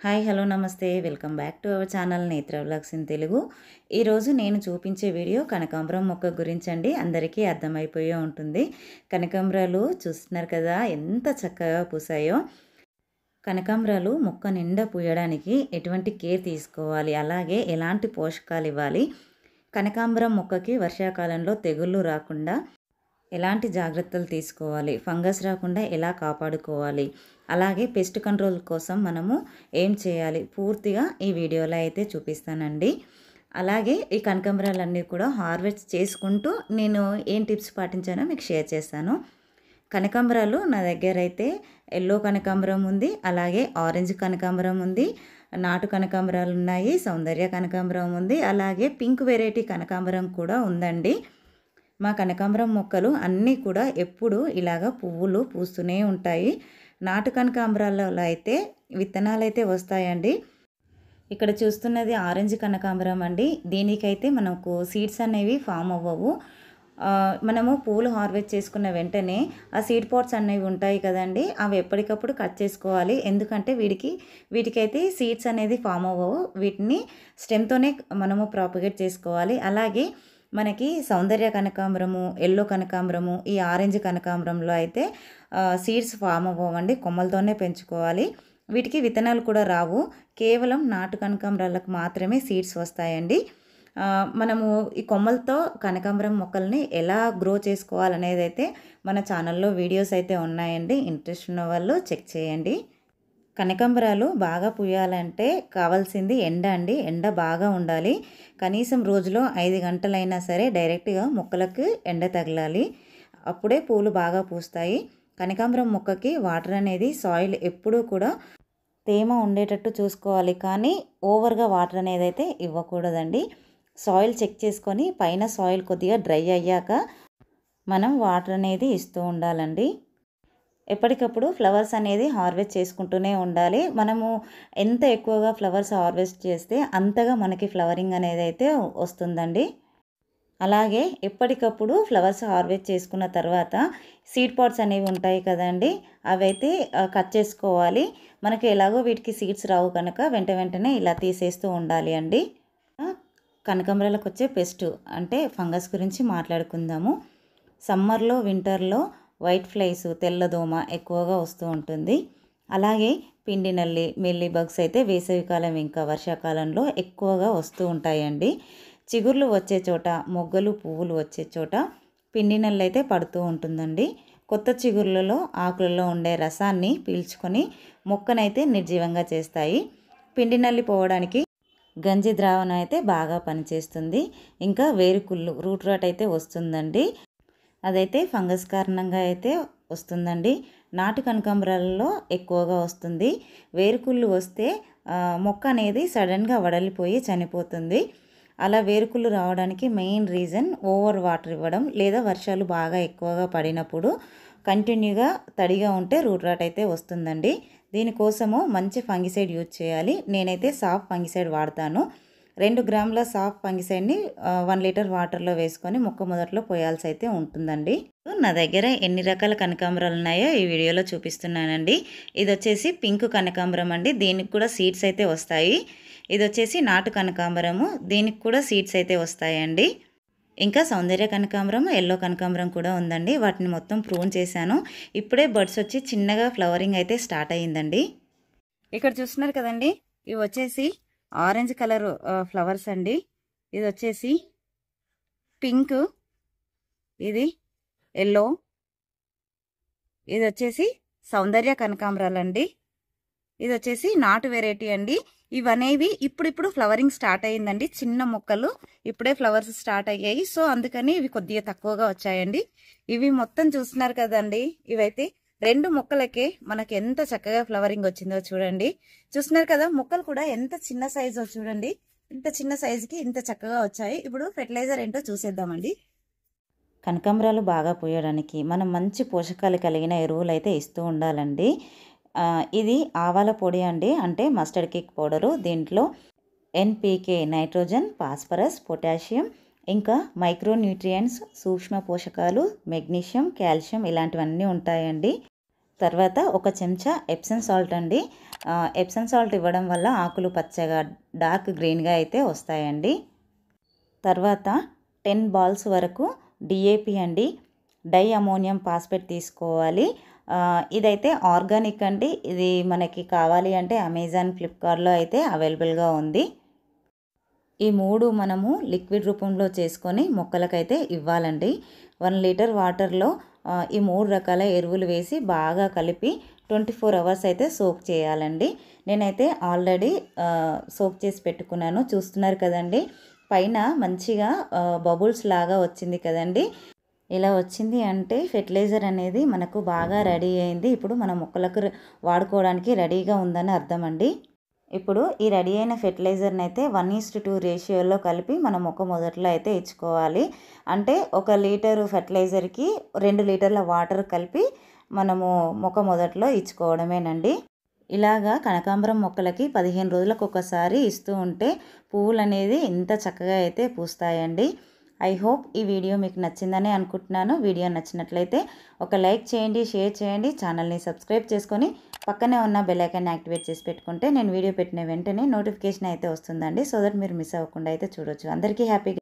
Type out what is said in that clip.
Hi hello నమస్తే welcome back to our channel నేత్ర vlogs in Telugu. ఈరోజు నేను చూపించే వీడియో కనకాంబరం మొక్క గురించి అండి. అందరికీ అర్థమైపోయే ఉంటుంది. కనకాంబరాలు చూస్తున్నారు కదా ఎంత చక్కగా పూసాయో. కనకాంబరాలు మొక్క నిండా పూయడానికి ఎటువంటి కేర్ తీసుకోవాలి, అలాగే ఎలాంటి పోషకాలు ఇవ్వాలి, కనకాంబరం మొక్కకి వర్షాకాలంలో తెగుళ్ళు రాకుండా ఎలాంటి జాగ్రత్తలు తీసుకోవాలి, ఫంగస్ రాకుండా ఎలా కాపాడుకోవాలి, అలాగే పెస్ట్ కంట్రోల్ కోసం మనము ఏం చేయాలి, పూర్తిగా ఈ వీడియోలో అయితే చూపిస్తానండి. అలాగే ఈ కనకాంబరాలన్నీ కూడా హార్వెస్ట్ చేసుకుంటూ నేను ఏం టిప్స్ పాటించానో మీకు షేర్ చేస్తాను. కనకాంబరాలు నా దగ్గర అయితే ఎల్లో కనకాంబరం ఉంది, అలాగే ఆరెంజ్ కనకాంబరం ఉంది, నాటు కనకాంబరాలు ఉన్నాయి, సౌందర్య కనకాంబరం ఉంది, అలాగే పింక్ వెరైటీ కనకాంబరం కూడా ఉందండి. మా కనకాంబరం మొక్కలు అన్నీ కూడా ఎప్పుడు ఇలాగ పువ్వులు పూస్తూనే ఉంటాయి. నాటు కనకాంబరాలలో అయితే విత్తనాలు అయితే వస్తాయండి. ఇక్కడ చూస్తున్నది ఆరెంజ్ కనకాంబరం అండి. దీనికైతే మనకు సీడ్స్ అనేవి ఫామ్ అవ్వవు. మనము పూలు హార్వెస్ట్ చేసుకున్న వెంటనే ఆ సీడ్ పాట్స్ అనేవి ఉంటాయి కదండి, అవి ఎప్పటికప్పుడు కట్ చేసుకోవాలి. ఎందుకంటే వీటికైతే సీడ్స్ అనేది ఫామ్ అవ్వవు. వీటిని స్టెమ్తోనే మనము ప్రాపగేట్ చేసుకోవాలి. అలాగే మనకి సౌందర్య కనకాంబరము, ఎల్లో కనకాంబరము, ఈ ఆరెంజ్ కనకాంబరంలో అయితే సీడ్స్ ఫామ్ అవ్వండి, కొమ్మలతోనే పెంచుకోవాలి. వీటికి విత్తనాలు కూడా రావు. కేవలం నాటు కనకాంబరాలకు మాత్రమే సీడ్స్ వస్తాయండి. మనము ఈ కొమ్మలతో కనకాంబరం మొక్కల్ని ఎలా గ్రో చేసుకోవాలనేది అయితే మన ఛానల్లో వీడియోస్ అయితే ఉన్నాయండి. ఇంట్రెస్ట్ ఉన్న వాళ్ళు చెక్ చేయండి. కనకాంబరాలు బాగా పూయాలంటే కావాల్సింది ఎండ అండి. ఎండ బాగా ఉండాలి. కనీసం రోజులో 5 గంటలైనా సరే డైరెక్ట్గా మొక్కలకు ఎండ తగలాలి. అప్పుడే పూలు బాగా పూస్తాయి. కనకాంబరం మొక్కకి వాటర్ అనేది సాయిల్ ఎప్పుడూ కూడా తేమ ఉండేటట్టు చూసుకోవాలి, కానీ ఓవర్గా వాటర్ అనేది అయితే ఇవ్వకూడదండి. సాయిల్ చెక్ చేసుకొని పైన సాయిల్ కొద్దిగా డ్రై అయ్యాక మనం వాటర్ అనేది ఇస్తూ ఉండాలండి. ఎప్పటికప్పుడు ఫ్లవర్స్ అనేది హార్వెస్ట్ చేసుకుంటూనే ఉండాలి. మనము ఎంత ఎక్కువగా ఫ్లవర్స్ హార్వెస్ట్ చేస్తే అంతగా మనకి ఫ్లవరింగ్ అనేది అయితే వస్తుందండి. అలాగే ఎప్పటికప్పుడు ఫ్లవర్స్ హార్వెస్ట్ చేసుకున్న తర్వాత సీడ్ పాట్స్ అనేవి ఉంటాయి కదండి, అవైతే కట్ చేసుకోవాలి. మనకి ఎలాగో వీటికి సీడ్స్ రావు కనుక వెంటనే ఇలా తీసేస్తూ ఉండాలి అండి. కనకాంబరాలకు వచ్చే పెస్ట్ అంటే ఫంగస్ గురించి మాట్లాడుకుందాము. సమ్మర్లో, వింటర్లో వైట్ ఫ్లైస్, తెల్లదోమ ఎక్కువగా వస్తూ ఉంటుంది. అలాగే పిండి నల్లి, మెల్లి బగ్స్ అయితే వేసవికాలం ఇంకా వర్షాకాలంలో ఎక్కువగా వస్తూ ఉంటాయండి. చిగుర్లు వచ్చే చోట, మొగ్గలు పువ్వులు వచ్చే చోట పిండి నల్లి అయితే పడుతూ ఉంటుందండి. కొత్త చిగుర్లలో ఆకులలో ఉండే రసాన్ని పీల్చుకొని మొక్కనైతే నిర్జీవంగా చేస్తాయి. పిండి నల్లి పోవడానికి గంజి ద్రావణం అయితే బాగా పనిచేస్తుంది. ఇంకా వేరుకుళ్ళు, రూట్ రాట్ అయితే వస్తుందండి. అదైతే ఫంగస్ కారణంగా అయితే వస్తుందండి. నాటు కనకాంబరాలలో ఎక్కువగా వస్తుంది. వేరుకుళ్ళు వస్తే మొక్క అనేది సడన్గా వడలిపోయి చనిపోతుంది. అలా వేరుకుళ్ళు రావడానికి మెయిన్ రీజన్ ఓవర్ వాటర్ ఇవ్వడం, లేదా వర్షాలు బాగా ఎక్కువగా పడినప్పుడు కంటిన్యూగా తడిగా ఉంటే రూట్ రాట్ అయితే వస్తుందండి. దీనికోసము మంచి ఫంగిసైడ్ యూజ్ చేయాలి. నేనైతే సాఫ్ ఫంగిసైడ్ వాడతాను. 2 గ్రాముల సాఫ్ ఫంగిసైడ్ని 1 లీటర్ వాటర్లో వేసుకొని మొక్క మొదట్లో పోయాల్సి అయితే ఉంటుందండి. నా దగ్గర ఎన్ని రకాల కనకాంబరాలు ఉన్నాయో ఈ వీడియోలో చూపిస్తున్నానండి. ఇది వచ్చేసి పింక్ కనకాంబరం అండి, దీనికి కూడా సీడ్స్ అయితే వస్తాయి. ఇది వచ్చేసి నాటు కనకాంబరము, దీనికి కూడా సీడ్స్ అయితే వస్తాయండి. ఇంకా సౌందర్య కనకాంబరం, ఎల్లో కనకాంబరం కూడా ఉందండి. వాటిని మొత్తం ప్రూన్ చేశాను. ఇప్పుడే బడ్స్ వచ్చి చిన్నగా ఫ్లవరింగ్ అయితే స్టార్ట్ అయ్యిందండి. ఇక్కడ చూస్తున్నారు కదండి, ఇవి వచ్చేసి ఆరెంజ్ కలర్ ఫ్లవర్స్ అండి. ఇది వచ్చేసి పింక్, ఇది ఎల్లో, ఇది వచ్చేసి సౌందర్య కనకాంబరాలండి. ఇది వచ్చేసి నాటు వెరైటీ అండి. ఇవనేవి ఇప్పుడిప్పుడు ఫ్లవరింగ్ స్టార్ట్ అయ్యిందండి. చిన్న మొక్కలు ఇప్పుడే ఫ్లవర్స్ స్టార్ట్ అయ్యాయి, సో అందుకని ఇవి కొద్దిగా తక్కువగా వచ్చాయండి. ఇవి మొత్తం చూస్తున్నారు కదండి, ఇవైతే 2 మొక్కలకే మనకి ఎంత చక్కగా ఫ్లవరింగ్ వచ్చిందో చూడండి. చూస్తున్నారు కదా, మొక్కలు కూడా ఎంత చిన్న సైజు చూడండి. ఇంత చిన్న సైజుకి ఇంత చక్కగా వచ్చాయి. ఇప్పుడు ఫెర్టిలైజర్ ఏంటో చూసేద్దామండి. కనకాంబరాలు బాగా పూయడానికి మనం మంచి పోషకాలు కలిగిన ఎరువులు అయితే ఇస్తూ ఉండాలండి. ఇది ఆవాల పొడి అండి, అంటే మస్టర్డ్ కేక్ పౌడరు. దీంట్లో NPK, నైట్రోజన్, ఫాస్ఫరస్, పొటాషియం, ఇంకా మైక్రోన్యూట్రియంట్స్, సూక్ష్మ పోషకాలు, మెగ్నీషియం, కాల్షియం ఇలాంటివన్నీ ఉంటాయండి. తర్వాత 1 చెంచా ఎప్సమ్ సాల్ట్ అండి. ఎప్సమ్ సాల్ట్ ఇవ్వడం వల్ల ఆకులు పచ్చగా డార్క్ గ్రీన్గా అయితే వస్తాయండి. తర్వాత 10 బాల్స్ వరకు డిఏపి అండి, డై అమోనియం ఫాస్ఫేట్ తీసుకోవాలి. ఇదైతే ఆర్గానిక్ అండి. ఇది మనకి కావాలి అంటే అమెజాన్, ఫ్లిప్కార్ట్లో అయితే అవైలబుల్గా ఉంది. ఈ 3 మనము లిక్విడ్ రూపంలో చేసుకొని మొక్కలకైతే ఇవ్వాలండి. 1 లీటర్ వాటర్లో ఈ 3 రకాల ఎరువులు వేసి బాగా కలిపి 24 అవర్స్ అయితే సోక్ చేయాలండి. నేనైతే ఆల్రెడీ సోక్ చేసి పెట్టుకున్నాను. చూస్తున్నారు కదండి, పైన మంచిగా బబుల్స్ లాగా వచ్చింది కదండి. ఇలా వచ్చింది అంటే ఫెర్టిలైజర్ అనేది మనకు బాగా రెడీ అయింది. ఇప్పుడు మన మొక్కలకు వాడుకోవడానికి రెడీగా ఉందని అర్థం అండి. ఇప్పుడు ఈ రెడీ అయిన ఫెర్టిలైజర్ని అయితే 1:2 రేషియోలో కలిపి మన మొక్క మొదట్లో అయితే ఇచ్చుకోవాలి. అంటే 1 లీటరు ఫెర్టిలైజర్కి 2 లీటర్ల వాటర్ కలిపి మనము మొక్క మొదట్లో ఇచ్చుకోవడమేనండి. ఇలాగా కనకాంబరం మొక్కలకి 15 రోజులకు ఒకసారి ఇస్తూ ఉంటే పువ్వులు అనేది ఇంత చక్కగా అయితే పూస్తాయండి. ఐ హోప్ ఈ వీడియో మీకు నచ్చిందని అనుకుంటున్నాను. వీడియో నచ్చినట్లయితే ఒక లైక్ చేయండి, షేర్ చేయండి, ఛానల్ని సబ్స్క్రైబ్ చేసుకొని పక్కనే ఉన్న బెల్ ఐకాన్ని యాక్టివేట్ చేసి పెట్టుకుంటే నేను వీడియో పెట్టిన వెంటనే నోటిఫికేషన్ అయితే వస్తుందండి. సో దట్ మీరు మిస్ అవ్వకుండా అయితే చూడొచ్చు. అందరికీ హ్యాపీగా